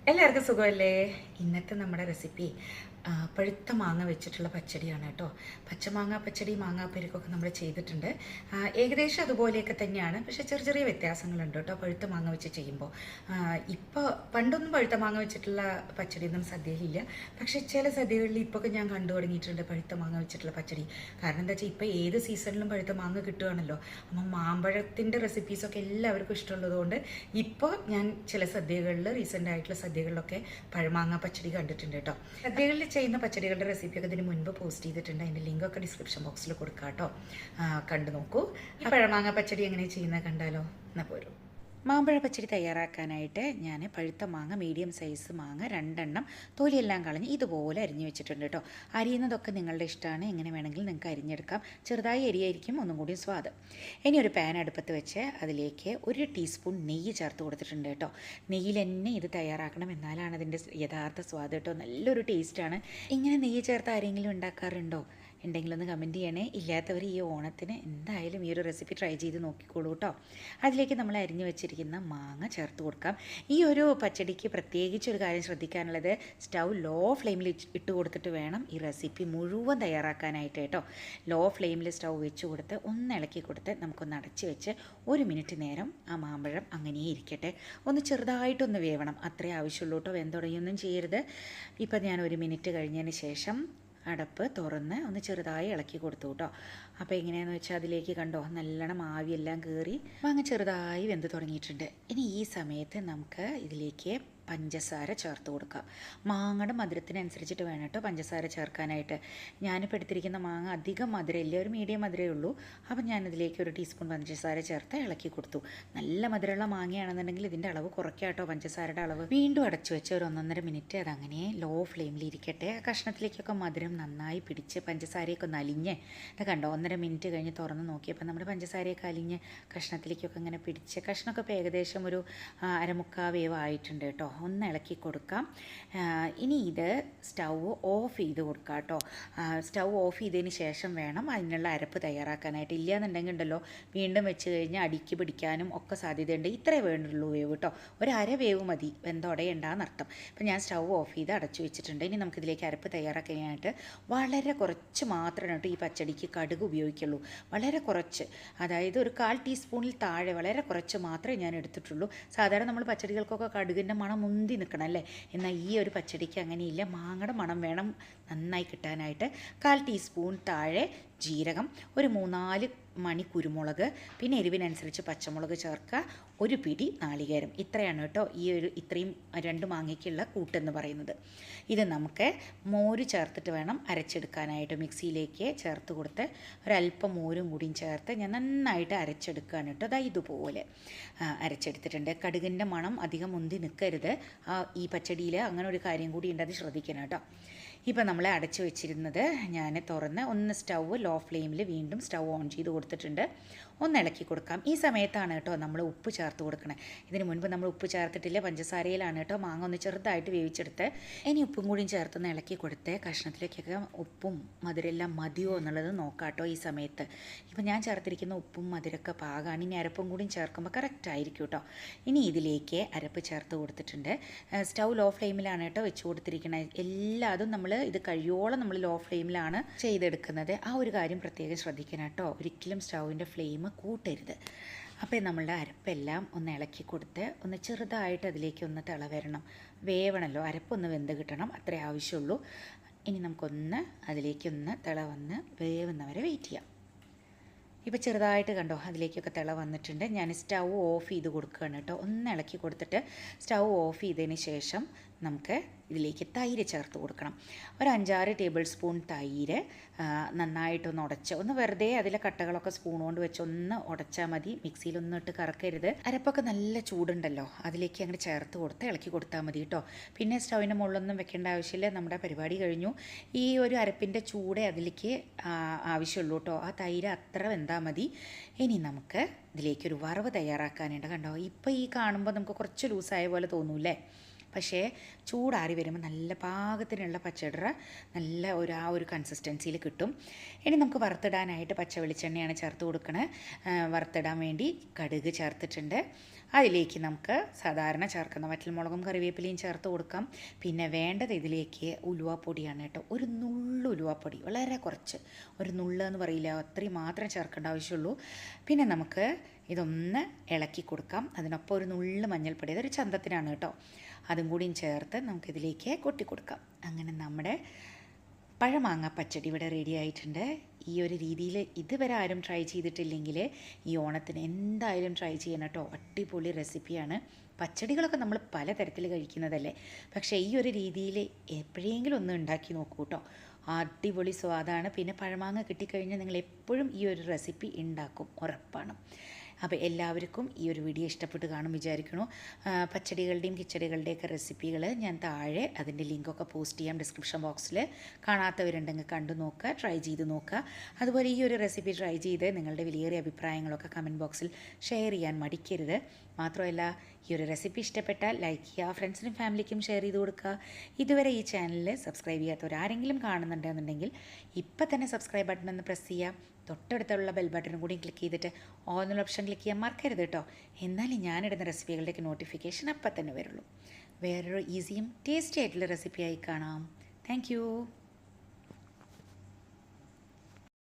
എല്ലാവർക്കും സുഖമല്ലേ? ഇന്നത്തെ നമ്മുടെ റെസിപ്പി പഴുത്ത മാങ്ങ വെച്ചിട്ടുള്ള പച്ചടിയാണ് കേട്ടോ. പച്ചമാങ്ങ പച്ചടി, മാങ്ങാപ്പരിക്കൊക്കെ നമ്മൾ ചെയ്തിട്ടുണ്ട്. ഏകദേശം അതുപോലെയൊക്കെ തന്നെയാണ്, പക്ഷെ ചെറിയ ചെറിയ വ്യത്യാസങ്ങളുണ്ട് കേട്ടോ പഴുത്ത മാങ്ങ വെച്ച് ചെയ്യുമ്പോൾ. ഇപ്പോൾ പണ്ടൊന്നും പഴുത്ത മാങ്ങ വെച്ചിട്ടുള്ള പച്ചടിയൊന്നും സദ്യയിലില്ല, പക്ഷെ ചില സദ്യകളിൽ ഇപ്പോൾ ഞാൻ കണ്ടു തുടങ്ങിയിട്ടുണ്ട് പഴുത്ത മാങ്ങ വെച്ചിട്ടുള്ള പച്ചടി. കാരണം എന്താ വെച്ചാൽ ഇപ്പോൾ ഏത് സീസണിലും പഴുത്ത മാങ്ങ കിട്ടുകയാണല്ലോ. അപ്പം മാമ്പഴത്തിൻ്റെ റെസിപ്പീസൊക്കെ എല്ലാവർക്കും ഇഷ്ടമുള്ളതുകൊണ്ട് ഇപ്പോൾ ഞാൻ ചില സദ്യകളിൽ, റീസെൻ്റ് ആയിട്ടുള്ള സദ്യകളിലൊക്കെ പഴമാങ്ങ പച്ചടി കണ്ടിട്ടുണ്ട് കേട്ടോ. സദ്യകളിൽ ചെയ്യുന്ന പച്ചടികളുടെ റെസിപ്പിയൊക്കെ ഇതിന് മുൻപ് പോസ്റ്റ് ചെയ്തിട്ടുണ്ട്. അതിൻ്റെ ലിങ്കൊക്കെ ഡിസ്ക്രിപ്ഷൻ ബോക്സിൽ കൊടുക്കാം കേട്ടോ. കണ്ടു നോക്കൂ. ഈ പഴമാങ്ങ പച്ചടി എങ്ങനെ ചെയ്യുന്നത് കണ്ടാലോ? എന്നാൽ പോരും. മാമ്പഴ പച്ചടി തയ്യാറാക്കാനായിട്ട് ഞാൻ പഴുത്ത മാങ്ങ, മീഡിയം സൈസ് മാങ്ങ 2 എണ്ണം തൊലിയെല്ലാം കളഞ്ഞ് ഇതുപോലെ അരിഞ്ഞ് വെച്ചിട്ടുണ്ട് കേട്ടോ. അരിയുന്നതൊക്കെ നിങ്ങളുടെ ഇഷ്ടമാണ്, എങ്ങനെ വേണമെങ്കിലും നിങ്ങൾക്ക് അരിഞ്ഞെടുക്കാം. ചെറുതായി അരിയായിരിക്കും ഒന്നും കൂടി സ്വാദ്. ഇനി ഒരു പാൻ അടുപ്പത്ത് വെച്ച് അതിലേക്ക് 1 ടീസ്പൂൺ നെയ്യ് ചേർത്ത് കൊടുത്തിട്ടുണ്ട് കേട്ടോ. നെയ്യിൽ തന്നെ ഇത് തയ്യാറാക്കണം, എന്നാലാണ് അതിൻ്റെ യഥാർത്ഥ സ്വാദ് കേട്ടോ. നല്ലൊരു ടേസ്റ്റാണ്. ഇങ്ങനെ നെയ്യ് ചേർത്ത് ആരെങ്കിലും ഉണ്ടാക്കാറുണ്ടോ? ഉണ്ടെങ്കിലൊന്ന് കമൻറ്റ് ചെയ്യണേ. ഇല്ലാത്തവർ ഈ ഓണത്തിന് എന്തായാലും ഈ ഒരു റെസിപ്പി ട്രൈ ചെയ്ത് നോക്കിക്കോളൂ കേട്ടോ. അതിലേക്ക് നമ്മൾ അരിഞ്ഞു വെച്ചിരിക്കുന്ന മാങ്ങ ചേർത്ത് കൊടുക്കാം. ഈ ഒരു പച്ചടിക്ക് പ്രത്യേകിച്ച് ഒരു കാര്യം ശ്രദ്ധിക്കാനുള്ളത്, സ്റ്റൗ ലോ ഫ്ലെയിമിൽ ഇട്ട് കൊടുത്തിട്ട് വേണം ഈ റെസിപ്പി മുഴുവൻ തയ്യാറാക്കാനായിട്ട് കേട്ടോ. ലോ ഫ്ലെയിമിൽ സ്റ്റൗ വെച്ച് കൊടുത്ത് ഒന്ന് ഇളക്കി കൊടുത്ത് നമുക്കൊന്ന് അടച്ച് വെച്ച് 1 മിനിറ്റ് നേരം ആ മാമ്പഴം അങ്ങനെ ഇരിക്കട്ടെ. ഒന്ന് ചെറുതായിട്ടൊന്ന് വേവണം, അത്രേ ആവശ്യമുള്ളൂ കേട്ടോ. വെന്തുടയൊന്നും ചെയ്യരുത്. ഇപ്പം ഞാൻ 1 മിനിറ്റ് കഴിഞ്ഞതിന് ശേഷം അടപ്പ് തുറന്ന് ഒന്ന് ചെറുതായി ഇളക്കി കൊടുത്തു കേട്ടോ. അപ്പോൾ എങ്ങനെയാണെന്ന് വെച്ചാൽ അതിലേക്ക് കണ്ടോ നല്ലോണം ആവിയെല്ലാം കയറി മാങ്ങ ചെറുതായി വെന്ത് തുടങ്ങിയിട്ടുണ്ട്. ഇനി ഈ സമയത്ത് നമുക്ക് ഇതിലേക്ക് പഞ്ചസാര ചേർത്ത് കൊടുക്കാം. മാങ്ങയുടെ മധുരത്തിനനുസരിച്ചിട്ട് വേണം കേട്ടോ പഞ്ചസാര ചേർക്കാനായിട്ട്. ഞാനിപ്പോൾ എടുത്തിരിക്കുന്ന മാങ്ങ അധികം മധുരമില്ല, ഒരു മീഡിയം മധുരമേ ഉള്ളൂ. അപ്പം ഞാനിതിലേക്ക് 1 ടീസ്പൂൺ പഞ്ചസാര ചേർത്ത് ഇളക്കി കൊടുത്തു. നല്ല മധുരമുള്ള മാങ്ങയാണെന്നുണ്ടെങ്കിൽ ഇതിൻ്റെ അളവ് കുറയ്ക്കാം കേട്ടോ, പഞ്ചസാരയുടെ അളവ്. വീണ്ടും അടച്ചു വെച്ച് ഒരു 1.5 മിനിറ്റ് അതങ്ങനെ ലോ ഫ്ലെയിമിൽ ഇരിക്കട്ടെ. കഷ്ണത്തിലേക്കൊക്കെ മധുരം നന്നായി പിടിച്ച് പഞ്ചസാരയൊക്കെ ഒന്ന് അലിഞ്ഞ് ഇത് കണ്ടോ. 1.5 മിനിറ്റ് കഴിഞ്ഞ് തുറന്ന് നോക്കിയപ്പോൾ നമ്മുടെ പഞ്ചസാരയൊക്കെ അലിഞ്ഞ് കഷ്ണത്തിലേക്കൊക്കെ ഇങ്ങനെ പിടിച്ച് കഷ്ണമൊക്കെ ഇപ്പോൾ ഏകദേശം ഒരു 1/4 വേവ് ആയിട്ടുണ്ട് കേട്ടോ. ഒന്ന് ഇളക്കി കൊടുക്കാം. ഇനി ഇത് സ്റ്റൗ ഓഫ് ചെയ്ത് കൊടുക്കാം കേട്ടോ. സ്റ്റൗ ഓഫ് ചെയ്തതിന് ശേഷം വേണം അതിനുള്ള അരപ്പ് തയ്യാറാക്കാനായിട്ട്. ഇല്ലയെന്നുണ്ടെങ്കിൽ ഉണ്ടല്ലോ വീണ്ടും വെച്ച് കഴിഞ്ഞാൽ അടിക്ക് പിടിക്കാനും ഒക്കെ സാധ്യതയുണ്ട്. ഇത്രേ വേണ്ടുള്ളൂ വേവ് കേട്ടോ, ഒരു അര വേവ് മതി, വെന്തോടയുണ്ടാന്നർത്ഥം. ഇപ്പം ഞാൻ സ്റ്റൗ ഓഫ് ചെയ്ത് അടച്ചു വെച്ചിട്ടുണ്ട്. ഇനി നമുക്കിതിലേക്ക് അരപ്പ് തയ്യാറാക്കാനായിട്ട് വളരെ കുറച്ച് മാത്രമേ കേട്ടോ ഈ പച്ചടിക്ക് കടുക് ഉപയോഗിക്കുള്ളൂ. വളരെ കുറച്ച്, അതായത് ഒരു 1/4 ടീസ്പൂണിൽ താഴെ വളരെ കുറച്ച് മാത്രമേ ഞാൻ എടുത്തിട്ടുള്ളൂ. സാധാരണ നമ്മൾ പച്ചടികൾക്കൊക്കെ കടുകിൻ്റെ മണം മുന്തി നിൽക്കണം അല്ലേ, എന്നാൽ ഈ ഒരു പച്ചടിക്ക് അങ്ങനെയില്ല. മാങ്ങയുടെ മണം വേണം നന്നായി കിട്ടാനായിട്ട്. 1/4 ടീസ്പൂൺ താഴെ ജീരകം, ഒരു 3-4 മണി കുരുമുളക്, പിന്നെ എരിവിനനുസരിച്ച് പച്ചമുളക് ചേർക്കുക, 1 പിടി നാളികേരം. ഇത്രയാണ് കേട്ടോ ഇത്രയും 2 മാങ്ങയ്ക്കുള്ള കൂട്ടെന്ന് പറയുന്നത്. ഇത് നമുക്ക് മോര് ചേർത്തിട്ട് വേണം അരച്ചെടുക്കാനായിട്ട്. മിക്സിയിലേക്ക് ചേർത്ത് കൊടുത്ത് ഒരല്പം മോരും കൂടിയും ചേർത്ത് ഞാൻ നന്നായിട്ട് അരച്ചെടുക്കുകയാണ് കേട്ടോ. അതായത് ഇതുപോലെ അരച്ചെടുത്തിട്ടുണ്ട്. കടുകിൻ്റെ മണം അധികം മുന്തി നിൽക്കരുത് ഈ പച്ചടിയിൽ, അങ്ങനെ ഒരു കാര്യം കൂടി ഉണ്ട്, അത് ശ്രദ്ധിക്കണം കേട്ടോ. ഇപ്പം നമ്മൾ അടച്ചു വെച്ചിരുന്നത് ഞാൻ തുറന്ന് ഒന്ന് സ്റ്റൗ ലോ ഫ്ലെയിമിൽ വീണ്ടും സ്റ്റൗ ഓൺ ചെയ്ത് കൊടുത്തിട്ടുണ്ട്. ഒന്ന് ഇളക്കി കൊടുക്കാം. ഈ സമയത്താണ് കേട്ടോ നമ്മൾ ഉപ്പ് ചേർത്ത് കൊടുക്കണേ. ഇതിന് മുൻപ് നമ്മൾ ഉപ്പ് ചേർത്തിട്ടില്ല, പഞ്ചസാരയിലാണ് കേട്ടോ മാങ്ങ ഒന്ന് ചെറുതായിട്ട് വേവിച്ചെടുത്ത്. ഇനി ഉപ്പും കൂടിയും ചേർത്തൊന്ന് ഇളക്കി കൊടുത്ത് കഷ്ണത്തിലേക്കൊക്കെ ഉപ്പും മധുരമെല്ലാം മതിയോ എന്നുള്ളത് നോക്കാം കേട്ടോ ഈ സമയത്ത്. ഇപ്പം ഞാൻ ചേർത്തിരിക്കുന്ന ഉപ്പും മധുരമൊക്കെ പാകമാണ്. ഇനി അരപ്പും കൂടിയും ചേർക്കുമ്പോൾ കറക്റ്റ് ആയിരിക്കും കേട്ടോ. ഇനി ഇതിലേക്ക് അരപ്പ് ചേർത്ത് കൊടുത്തിട്ടുണ്ട്. സ്റ്റൗ ലോ ഫ്ലെയിമിലാണ് കേട്ടോ വെച്ച് കൊടുത്തിരിക്കുന്നത്. എല്ലാതും നമ്മൾ ഇത് കഴിയോളം നമ്മൾ ലോ ഫ്ലെയിമിലാണ് ചെയ്തെടുക്കുന്നത്. ആ ഒരു കാര്യം പ്രത്യേകം ശ്രദ്ധിക്കണം കേട്ടോ, ഒരിക്കലും സ്റ്റൗവിൻ്റെ ഫ്ലെയിം കൂട്ടരുത്. അപ്പോൾ നമ്മളുടെ അരപ്പെല്ലാം ഒന്ന് ഇളക്കി കൊടുത്ത് ഒന്ന് ചെറുതായിട്ട് അതിലേക്ക് ഒന്ന് തിള വരണം, വേവണമല്ലോ, അരപ്പൊന്ന് വെന്ത് കിട്ടണം, അത്രേ ആവശ്യമുള്ളൂ. ഇനി നമുക്കൊന്ന് അതിലേക്കൊന്ന് തിള വന്ന് വേവുന്നവരെ വെയിറ്റ് ചെയ്യാം. ഇപ്പോൾ ചെറുതായിട്ട് കണ്ടോ അതിലേക്കൊക്കെ തിള വന്നിട്ടുണ്ട്. ഞാൻ സ്റ്റൗ ഓഫ് ചെയ്ത് കൊടുക്കുകയാണ് കേട്ടോ. ഒന്ന് ഇളക്കി കൊടുത്തിട്ട് സ്റ്റൗ ഓഫ് ചെയ്തതിന് ശേഷം നമുക്ക് ഇതിലേക്ക് തൈര് ചേർത്ത് കൊടുക്കണം. ഒരു 5-6 ടേബിൾ സ്പൂൺ തൈര് നന്നായിട്ടൊന്ന് ഉടച്ച് ഒന്ന് വെറുതെ അതിലെ കട്ടകളൊക്കെ സ്പൂൺ കൊണ്ട് വെച്ച് ഒന്ന് ഉടച്ചാൽ മതി. മിക്സിയിലൊന്നും ഇട്ട് കറക്കരുത്. അരപ്പൊക്കെ നല്ല ചൂടുണ്ടല്ലോ, അതിലേക്ക് അങ്ങോട്ട് ചേർത്ത് കൊടുത്ത് ഇളക്കി കൊടുത്താൽ മതി കേട്ടോ. പിന്നെ സ്റ്റൗവിൻ്റെ മുകളിലൊന്നും വെക്കേണ്ട ആവശ്യമില്ല, നമ്മുടെ പരിപാടി കഴിഞ്ഞു. ഈ ഒരു അരപ്പിൻ്റെ ചൂടേ അതിലേക്ക് ആവശ്യമുള്ളൂ കേട്ടോ. ആ തൈര് അത്ര വെന്താൽ മതി. ഇനി നമുക്ക് ഇതിലേക്കൊരു വറവ് തയ്യാറാക്കാനുണ്ട്. കണ്ടോ ഇപ്പോൾ ഈ കാണുമ്പോൾ നമുക്ക് കുറച്ച് ലൂസായ പോലെ തോന്നൂല്ലേ, പക്ഷേ ചൂടാറി വരുമ്പോൾ നല്ല പാകത്തിനുള്ള പച്ചടിറ നല്ല ആ ഒരു കൺസിസ്റ്റൻസിയിൽ കിട്ടും. ഇനി നമുക്ക് വറുത്തിടാനായിട്ട് പച്ച വെളിച്ചെണ്ണയാണ് ചേർത്ത് കൊടുക്കണത്. വറുത്തിടാൻ വേണ്ടി കടുക് ചേർത്തിട്ടുണ്ട്. അതിലേക്ക് നമുക്ക് സാധാരണ ചേർക്കുന്ന വറ്റൽമുളകും കറിവേപ്പിലയും ചേർത്ത് കൊടുക്കാം. പിന്നെ വേണ്ടത് ഇതിലേക്ക് ഉലുവാപ്പൊടിയാണ് കേട്ടോ. ഒരു നുള്ളു ഉലുവാപ്പൊടി, വളരെ കുറച്ച്, ഒരു നുള്ള് എന്ന് പറയില്ല, അത്രയും മാത്രം ചേർക്കേണ്ട ആവശ്യമുള്ളൂ. പിന്നെ നമുക്ക് ഇതൊന്ന് ഇളക്കി കൊടുക്കാം. അതിനൊപ്പം ഒരു നുള്ള് മഞ്ഞൾപ്പൊടി, അതൊരു ചന്തത്തിനാണ് കേട്ടോ, അതും കൂടിയും ചേർത്ത് നമുക്കിതിലേക്ക് കൊട്ടി കൊടുക്കാം. അങ്ങനെ നമ്മുടെ പഴമാങ്ങ പച്ചടി ഇവിടെ റെഡി ആയിട്ടുണ്ട്. ഈ ഒരു രീതിയിൽ ഇതുവരെ ആരും ട്രൈ ചെയ്തിട്ടില്ലെങ്കിൽ ഈ ഓണത്തിന് എന്തായാലും ട്രൈ ചെയ്യണം കേട്ടോ. അടിപൊളി റെസിപ്പിയാണ്. പച്ചടികളൊക്കെ നമ്മൾ പലതരത്തിൽ കഴിക്കുന്നതല്ലേ, പക്ഷേ ഈ ഒരു രീതിയിൽ എപ്പോഴെങ്കിലും ഒന്ന് ഉണ്ടാക്കി നോക്കൂ കേട്ടോ. അടിപൊളി സ്വാദാണ്. പിന്നെ പഴമാങ്ങ കിട്ടിക്കഴിഞ്ഞാൽ നിങ്ങൾ എപ്പോഴും ഈ ഒരു റെസിപ്പി ഉണ്ടാക്കും, ഉറപ്പാണ്. അപ്പോൾ എല്ലാവർക്കും ഈ ഒരു വീഡിയോ ഇഷ്ടപ്പെട്ട് കാണും വിചാരിക്കണു. പച്ചടികളുടെയും കിച്ചടികളുടെയൊക്കെ റെസിപ്പികൾ ഞാൻ താഴെ അതിൻ്റെ ലിങ്കൊക്കെ പോസ്റ്റ് ചെയ്യാം ഡിസ്ക്രിപ്ഷൻ ബോക്സിൽ. കാണാത്തവരുണ്ടെങ്കിൽ കണ്ടു നോക്കുക, ട്രൈ ചെയ്ത് നോക്കുക. അതുപോലെ ഈ ഒരു റെസിപ്പി ട്രൈ ചെയ്ത് നിങ്ങളുടെ വിലയേറിയ അഭിപ്രായങ്ങളൊക്കെ കമൻറ്റ് ബോക്സിൽ ഷെയർ ചെയ്യാൻ മടിക്കരുത്. മാത്രമല്ല, ഈ ഒരു റെസിപ്പി ഇഷ്ടപ്പെട്ടാൽ ലൈക്ക് ചെയ്യുക, ഫ്രണ്ട്സിനും ഫാമിലിക്കും ഷെയർ ചെയ്ത് കൊടുക്കുക. ഇതുവരെ ഈ ചാനലിൽ സബ്സ്ക്രൈബ് ചെയ്യാത്തവരാരെങ്കിലും കാണുന്നുണ്ടെന്നുണ്ടെങ്കിൽ ഇപ്പം തന്നെ സബ്സ്ക്രൈബ് ബട്ടൺ ഒന്ന് പ്രസ് ചെയ്യുക. തൊട്ടടുത്തുള്ള ബെൽ ബട്ടണും കൂടി ക്ലിക്ക് ചെയ്തിട്ട് ഓൾ എന്നുള്ള ഓപ്ഷൻ ക്ലിക്ക് ചെയ്യാൻ മറക്കരുത് കേട്ടോ. എന്നാലും ഞാനിടുന്ന റെസിപ്പികളുടെയൊക്കെ നോട്ടിഫിക്കേഷൻ അപ്പം തന്നെ വരുള്ളൂ. വേറൊരു ഈസിയും ടേസ്റ്റി ആയിട്ടുള്ള റെസിപ്പിയായി കാണാം. താങ്ക്